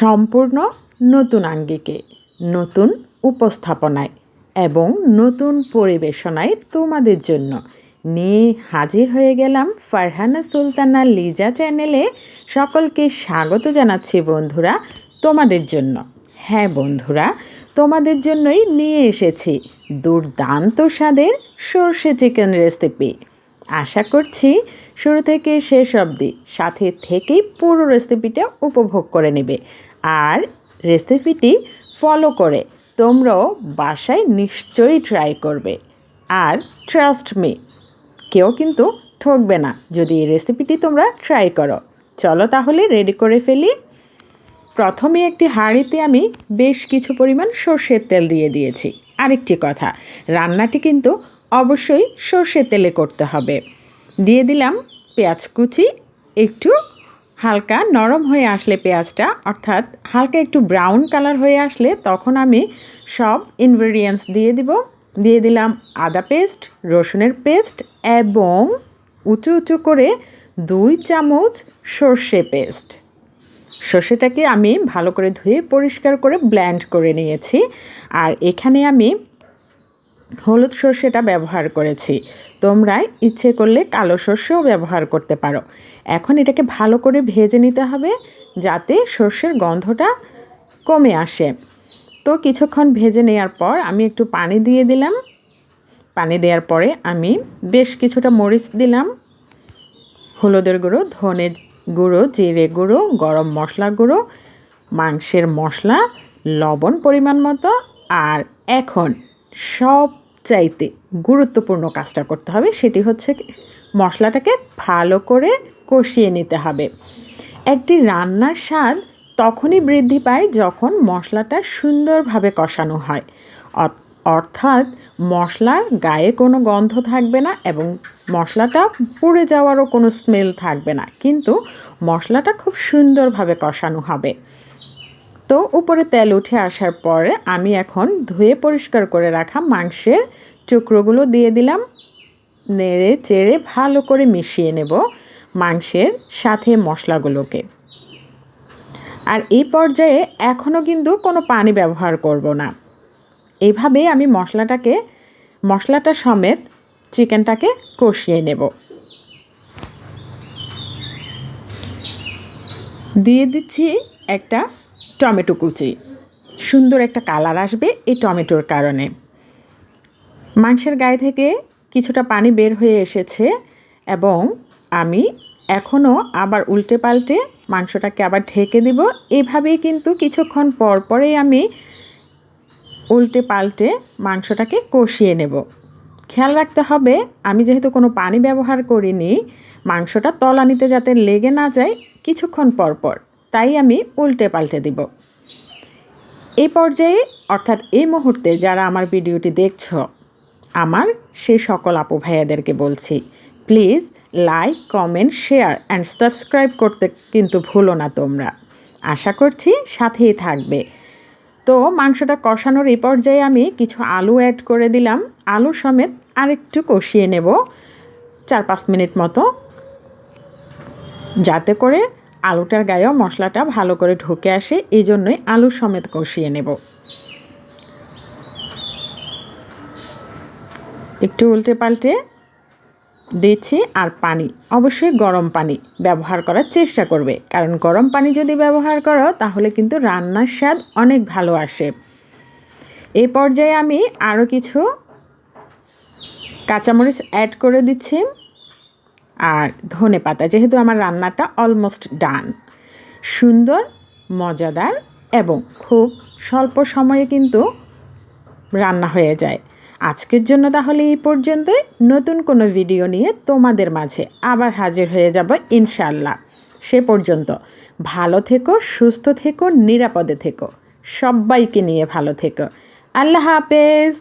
সম্পূর্ণ নতুন আঙ্গিকে, নতুন উপস্থাপনায় এবং নতুন পরিবেশনায় তোমাদের জন্য নিয়ে হাজির হয়ে গেলাম ফারহানা সুলতানা লিজা চ্যানেলে। সকলকে স্বাগত জানাচ্ছি বন্ধুরা তোমাদের জন্য। হ্যাঁ বন্ধুরা, তোমাদের জন্যই নিয়ে এসেছি দুর্দান্ত স্বাদের সর্ষে চিকেন রেসিপি। আশা করছি শুরু থেকে শেষ অবধি সাথে থেকেই পুরো রেসিপিটা উপভোগ করে নেবে আর রেসিপিটি ফলো করে তোমরাও বাসায় নিশ্চয়ই ট্রাই করবে। আর ট্রাস্ট মি, কেউ কিন্তু ঠকবে না যদি এই রেসিপিটি তোমরা ট্রাই করো। চলো তাহলে রেডি করে ফেলি। প্রথমে একটি হাঁড়িতে আমি বেশ কিছু পরিমাণ সর্ষের তেল দিয়ে দিয়েছি। আরেকটি কথা, রান্নাটি কিন্তু অবশ্যই সর্ষের তেলে করতে হবে। দিয়ে দিলাম পেঁয়াজ কুচি। একটু হালকা নরম হয়ে আসলে পেঁয়াজটা, অর্থাৎ হালকা একটু ব্রাউন কালার হয়ে আসলে তখন আমি সব ইনগ্রেডিয়েন্টস দিয়ে দিলাম আদা পেস্ট, রসুনের পেস্ট এবং উঁচু উঁচু করে 2 চামচ সর্ষে পেস্ট। সর্ষেটাকে আমি ভালো করে ধুয়ে পরিষ্কার করে ব্লেন্ড করে নিয়েছি। আর এখানে আমি হলুদ সর্ষেটা ব্যবহার করেছি। তোমরা ইচ্ছে করলে কালো সর্ষেও ব্যবহার করতে পারো। এখন এটাকে ভালো করে ভেজে নিতে হবে যাতে সর্ষের গন্ধটা কমে আসে। তো কিছুক্ষণ ভেজে নেওয়ার পর আমি একটু পানি দিয়ে দিলাম। পানি দেওয়ার পরে আমি বেশ কিছুটা মরিচ দিলাম, হলুদের গুঁড়ো, ধনে গুঁড়ো, জিরে গুঁড়ো, গরম মশলা গুঁড়ো, মাংসের মশলা, লবণ পরিমাণ মতো। আর এখন সবচাইতে গুরুত্বপূর্ণ কাজটা করতে হবে, সেটি হচ্ছে মশলাটাকে ভালো করে কষিয়ে নিতে হবে। একটি রান্নার স্বাদ তখনই বৃদ্ধি পায় যখন মশলাটা সুন্দরভাবে কষানো হয়, অর্থাৎ মশলার গায়ে কোনো গন্ধ থাকবে না এবং মশলাটা পুড়ে যাওয়ারও কোনো স্মেল থাকবে না, কিন্তু মশলাটা খুব সুন্দরভাবে কষানো হবে। তো উপরে তেল উঠে আসার পরে আমি এখন ধুয়ে পরিষ্কার করে রাখা মাংসের টুকরোগুলো দিয়ে দিলাম। নেড়ে চেড়ে ভালো করে মিশিয়ে নেব মাংসের সাথে মশলাগুলোকে। আর এই পর্যায়ে এখনও কিন্তু কোনো পানি ব্যবহার করব না। এইভাবে আমি মশলাটা সমেত চিকেনটাকে কষিয়ে নেব। দিয়ে দিচ্ছি একটা টমেটো কুচি। সুন্দর একটা কালার আসবে এই টমেটোর কারণে। মাংসের গায়ে থেকে কিছুটা পানি বের হয়ে এসেছে এবং আমি এখনও আবার উল্টে পাল্টে মাংসটাকে আবার ঢেকে দেব। এভাবেই কিন্তু কিছুক্ষণ পর পরেই আমি উল্টে পাল্টে মাংসটাকে কষিয়ে নেব। খেয়াল রাখতে হবে আমি যেহেতু কোনো পানি ব্যবহার করিনি, মাংসটা তলানিতে যাতে লেগে না যায় কিছুক্ষণ পর পর, তাই আমি উল্টে পাল্টে দিব। এই পর্যায়ে অর্থাৎ এই মুহূর্তে যারা আমার ভিডিওটি দেখছো, আমার সেই সকল আপু ভাইয়াদেরকে বলছি, please like, comment, share and subscribe করতে কিন্তু ভুলো না তোমরা। আশা করছি সাথেই থাকবে। তো মাংসটা কষানোর এই পর্যায়ে আমি কিছু আলু অ্যাড করে দিলাম। আলু সমেত আরেকটু কষিয়ে নেব 4-5 মিনিট মতো, যাতে করে আলুটার গায়েও মশলাটা ভালো করে ঢুকে আসে। এই জন্যই আলু সমেত কষিয়ে নেব। একটু উল্টে পাল্টে দিচ্ছি। আর পানি অবশ্যই গরম পানি ব্যবহার করার চেষ্টা করবে, কারণ গরম পানি যদি ব্যবহার করো তাহলে কিন্তু রান্নার স্বাদ অনেক ভালো আসে। এই পর্যায়ে আমি আরও কিছু কাঁচামরিচ অ্যাড করে দিচ্ছি আর ধনেপাতা, যেহেতু আমার রান্নাটা অলমোস্ট ডান। সুন্দর, মজাদার এবং খুব স্বল্প সময়ে কিন্তু রান্না হয়ে যায়। আজকের জন্য তাহলে এই পর্যন্তই। নতুন কোনো ভিডিও নিয়ে তোমাদের মাঝে আবার হাজির হয়ে যাব ইনশাআল্লাহ। সে পর্যন্ত ভালো থেকো, সুস্থ থেকো, নিরাপদে থেকো। সবাইকে নিয়ে ভালো থেকো। আল্লাহ হাফেজ।